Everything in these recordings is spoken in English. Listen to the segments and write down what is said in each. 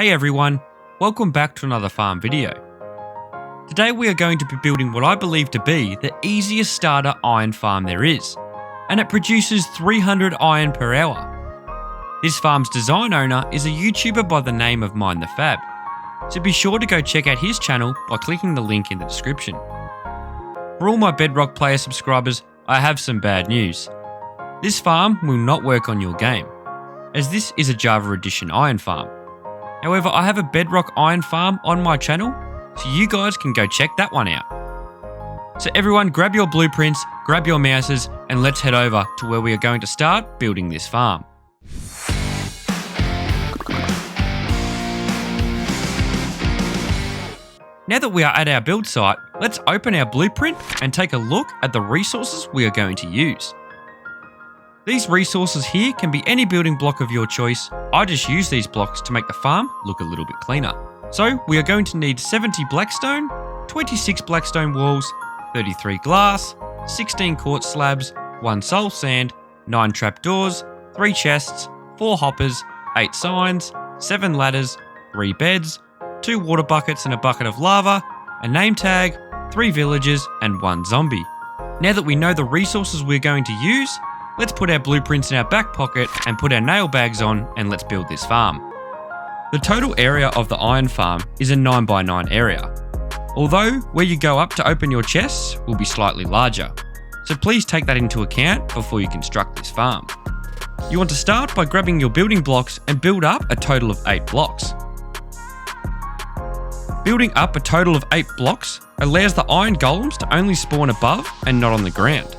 Hey everyone, welcome back to another farm video. Today we are going to be building what I believe to be the easiest starter iron farm there is, and it produces 300 iron per hour. This farm's design owner is a YouTuber by the name of MineTheFab, so be sure to go check out his channel by clicking the link in the description. For all my Bedrock player subscribers, I have some bad news. This farm will not work on your game, as this is a Java Edition iron farm. However, I have a Bedrock iron farm on my channel, so you guys can go check that one out. So everyone, grab your blueprints, grab your mouses, and let's head over to where we are going to start building this farm. Now that we are at our build site, let's open our blueprint and take a look at the resources we are going to use. These resources here can be any building block of your choice. I just use these blocks to make the farm look a little bit cleaner. So we are going to need 70 blackstone, 26 blackstone walls, 33 glass, 16 quartz slabs, 1 soul sand, 9 trapdoors, 3 chests, 4 hoppers, 8 signs, 7 ladders, 3 beds, 2 water buckets and a bucket of lava, a name tag, 3 villagers and 1 zombie. Now that we know the resources we're going to use, let's put our blueprints in our back pocket and put our nail bags on, and let's build this farm. The total area of the iron farm is a 9x9 area, although where you go up to open your chests will be slightly larger, so please take that into account before you construct this farm. You want to start by grabbing your building blocks and build up a total of 8 blocks. Building up a total of 8 blocks allows the iron golems to only spawn above and not on the ground.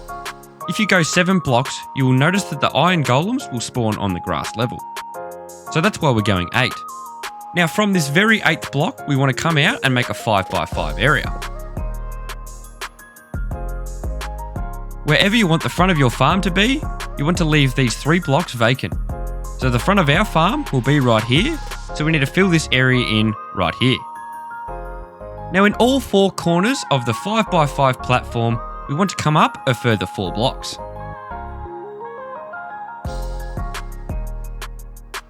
If you go 7 blocks, you will notice that the iron golems will spawn on the grass level. So that's why we're going 8. Now from this very 8th block, we want to come out and make a 5x5 area. Wherever you want the front of your farm to be, you want to leave these 3 blocks vacant. So the front of our farm will be right here, so we need to fill this area in right here. Now in all 4 corners of the 5x5 platform, we want to come up a further 4 blocks.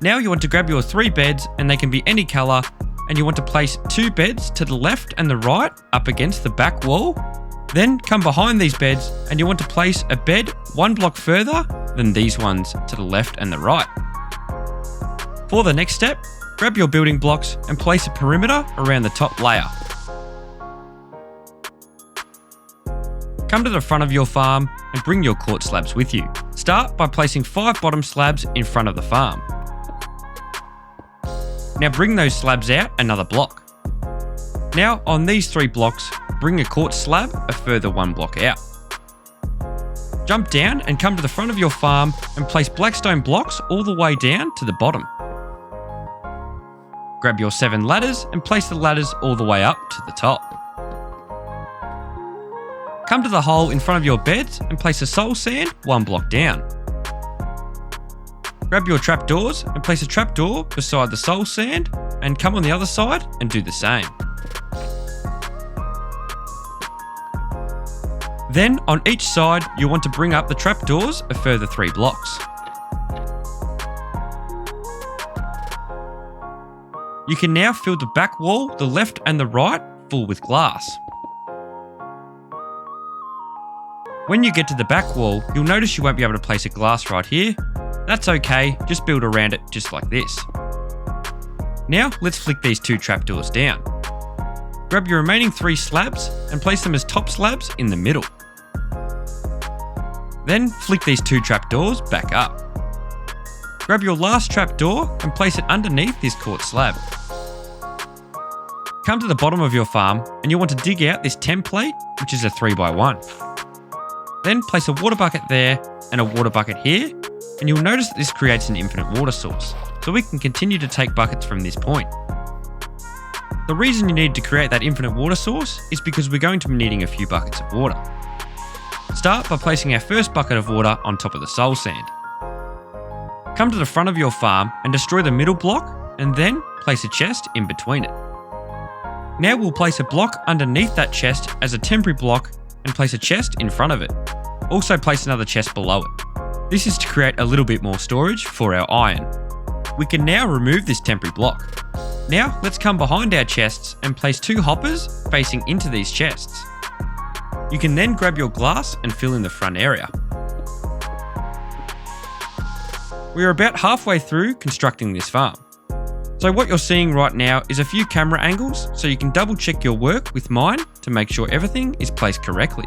Now you want to grab your 3 beds, and they can be any colour, and you want to place 2 beds to the left and the right up against the back wall. Then come behind these beds and you want to place a bed 1 block further than these ones to the left and the right. For the next step, grab your building blocks and place a perimeter around the top layer. Come to the front of your farm and bring your quartz slabs with you. Start by placing 5 bottom slabs in front of the farm. Now bring those slabs out another block. Now on these 3 blocks, bring a quartz slab a further 1 block out. Jump down and come to the front of your farm and place blackstone blocks all the way down to the bottom. Grab your 7 ladders and place the ladders all the way up to the top. Come to the hole in front of your beds and place a soul sand 1 block down. Grab your trapdoors and place a trapdoor beside the soul sand, and come on the other side and do the same. Then on each side, you want to bring up the trapdoors a further 3 blocks. You can now fill the back wall, the left and the right, full with glass. When you get to the back wall, you'll notice you won't be able to place a glass right here. That's okay, just build around it just like this. Now let's flick these 2 trapdoors down. Grab your remaining 3 slabs and place them as top slabs in the middle. Then flick these 2 trapdoors back up. Grab your last trapdoor and place it underneath this quartz slab. Come to the bottom of your farm and you'll want to dig out this template, which is a 3x1. Then place a water bucket there and a water bucket here, and you'll notice that this creates an infinite water source, so we can continue to take buckets from this point. The reason you need to create that infinite water source is because we're going to be needing a few buckets of water. Start by placing our first bucket of water on top of the soul sand. Come to the front of your farm and destroy the middle block, and then place a chest in between it. Now we'll place a block underneath that chest as a temporary block and place a chest in front of it. Also place another chest below it. This is to create a little bit more storage for our iron. We can now remove this temporary block. Now let's come behind our chests and place 2 hoppers facing into these chests. You can then grab your glass and fill in the front area. We are about halfway through constructing this farm. So what you're seeing right now is a few camera angles so you can double check your work with mine to make sure everything is placed correctly.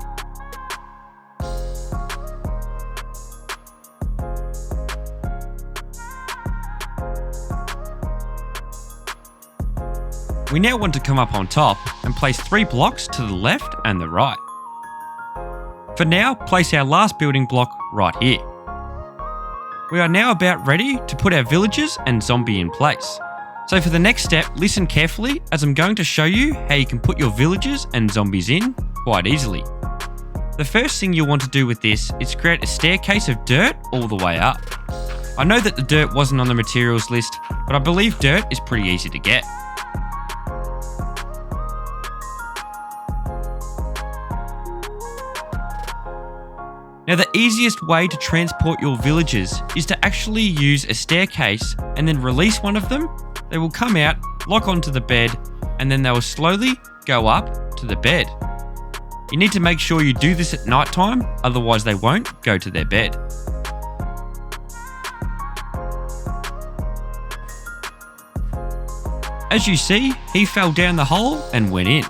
We now want to come up on top and place 3 blocks to the left and the right. For now, place our last building block right here. We are now about ready to put our villagers and zombie in place. So for the next step, listen carefully as I'm going to show you how you can put your villagers and zombies in quite easily. The first thing you'll want to do with this is create a staircase of dirt all the way up. I know that the dirt wasn't on the materials list, but I believe dirt is pretty easy to get. Now the easiest way to transport your villagers is to actually use a staircase and then release one of them. They will come out, lock onto the bed, and then they will slowly go up to the bed. You need to make sure you do this at night time, otherwise they won't go to their bed. As you see, he fell down the hole and went in.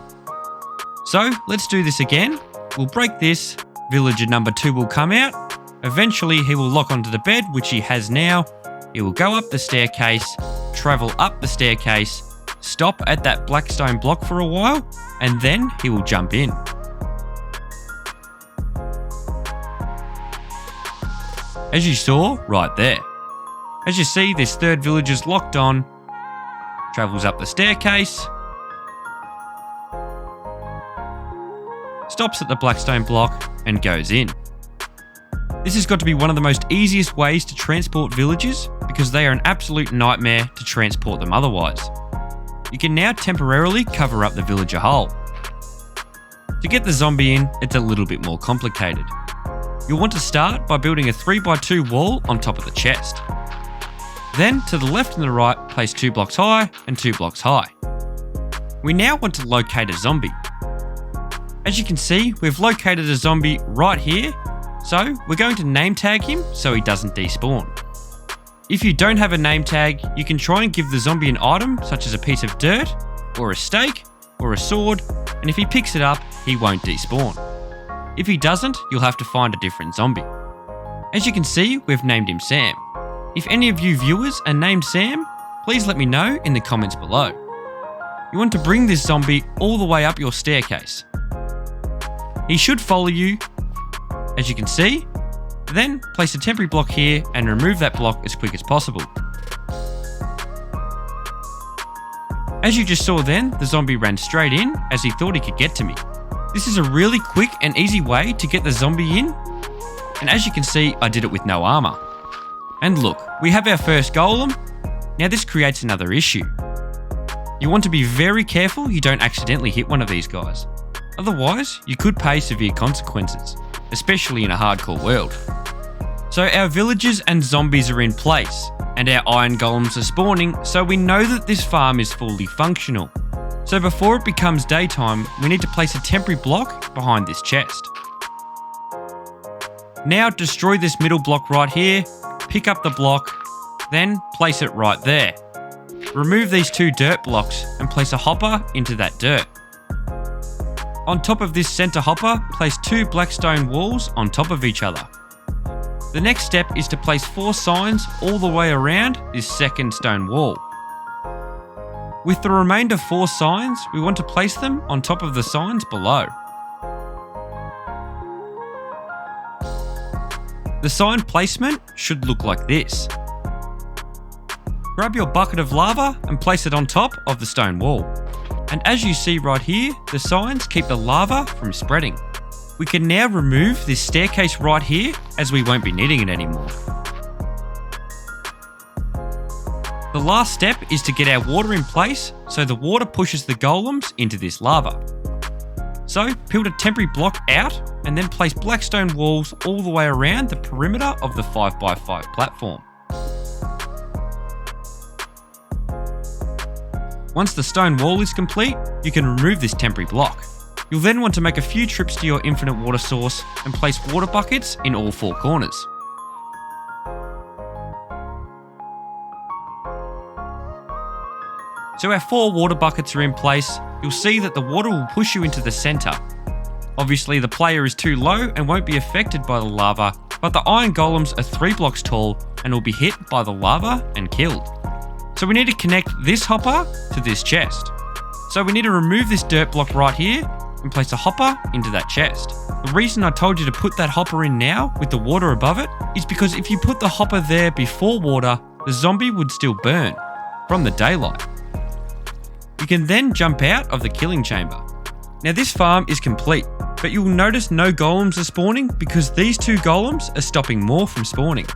So let's do this again. We'll break this. Villager number 2 will come out. Eventually he will lock onto the bed, which he has now. He will go up the staircase, travel up the staircase, stop at that black stone block for a while, and then he will jump in. As you saw right there. As you see, this 3rd villager's locked on, travels up the staircase, stops at the blackstone block and goes in. This has got to be one of the most easiest ways to transport villagers because they are an absolute nightmare to transport them otherwise. You can now temporarily cover up the villager hole. To get the zombie in, it's a little bit more complicated. You'll want to start by building a 3x2 wall on top of the chest. Then to the left and the right, place 2 blocks high and 2 blocks high. We now want to locate a zombie. As you can see, we've located a zombie right here, so we're going to name tag him so he doesn't despawn. If you don't have a name tag, you can try and give the zombie an item such as a piece of dirt, or a stake, or a sword, and if he picks it up, he won't despawn. If he doesn't, you'll have to find a different zombie. As you can see, we've named him Sam. If any of you viewers are named Sam, please let me know in the comments below. You want to bring this zombie all the way up your staircase. He should follow you, as you can see, then place a temporary block here and remove that block as quick as possible. As you just saw then, the zombie ran straight in as he thought he could get to me. This is a really quick and easy way to get the zombie in, and as you can see, I did it with no armor. And look, we have our first golem. Now this creates another issue. You want to be very careful you don't accidentally hit one of these guys. Otherwise, you could pay severe consequences, especially in a hardcore world. So our villagers and zombies are in place, and our iron golems are spawning, so we know that this farm is fully functional. So before it becomes daytime, we need to place a temporary block behind this chest. Now destroy this middle block right here, pick up the block, then place it right there. Remove these 2 dirt blocks and place a hopper into that dirt. On top of this center hopper, place 2 black stone walls on top of each other. The next step is to place 4 signs all the way around this second stone wall. With the remainder 4 signs, we want to place them on top of the signs below. The sign placement should look like this. Grab your bucket of lava and place it on top of the stone wall. And as you see right here, the signs keep the lava from spreading. We can now remove this staircase right here as we won't be needing it anymore. The last step is to get our water in place so the water pushes the golems into this lava. So build a temporary block out and then place black stone walls all the way around the perimeter of the 5x5 platform. Once the stone wall is complete, you can remove this temporary block. You'll then want to make a few trips to your infinite water source and place water buckets in all 4 corners. So our 4 water buckets are in place. You'll see that the water will push you into the center. Obviously the player is too low and won't be affected by the lava, but the iron golems are 3 blocks tall and will be hit by the lava and killed. So we need to connect this hopper to this chest. So we need to remove this dirt block right here and place a hopper into that chest. The reason I told you to put that hopper in now with the water above it is because if you put the hopper there before water, the zombie would still burn from the daylight. You can then jump out of the killing chamber. Now this farm is complete, but you'll notice no golems are spawning because these 2 golems are stopping more from spawning.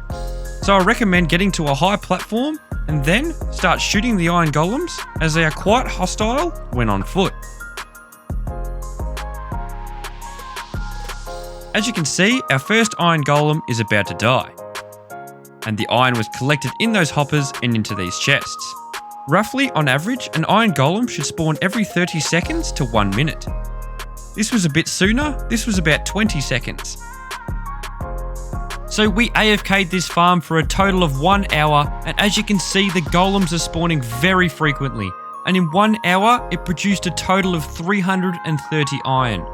So I recommend getting to a high platform and then start shooting the iron golems as they are quite hostile when on foot. As you can see, our first iron golem is about to die, and the iron was collected in those hoppers and into these chests. Roughly, on average, an iron golem should spawn every 30 seconds to 1 minute. This was a bit sooner, this was about 20 seconds. So we AFK'd this farm for a total of 1 hour, and as you can see the golems are spawning very frequently, and in 1 hour it produced a total of 330 iron.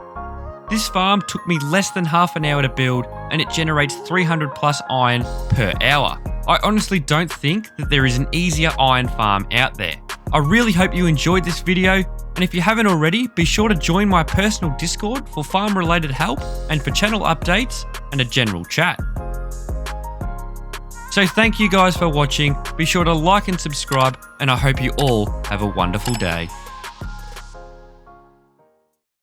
This farm took me less than half an hour to build, and it generates 300 plus iron per hour. I honestly don't think that there is an easier iron farm out there. I really hope you enjoyed this video, and if you haven't already, be sure to join my personal Discord for farm related help and for channel updates and a general chat. So thank you guys for watching, be sure to like and subscribe, and I hope you all have a wonderful day.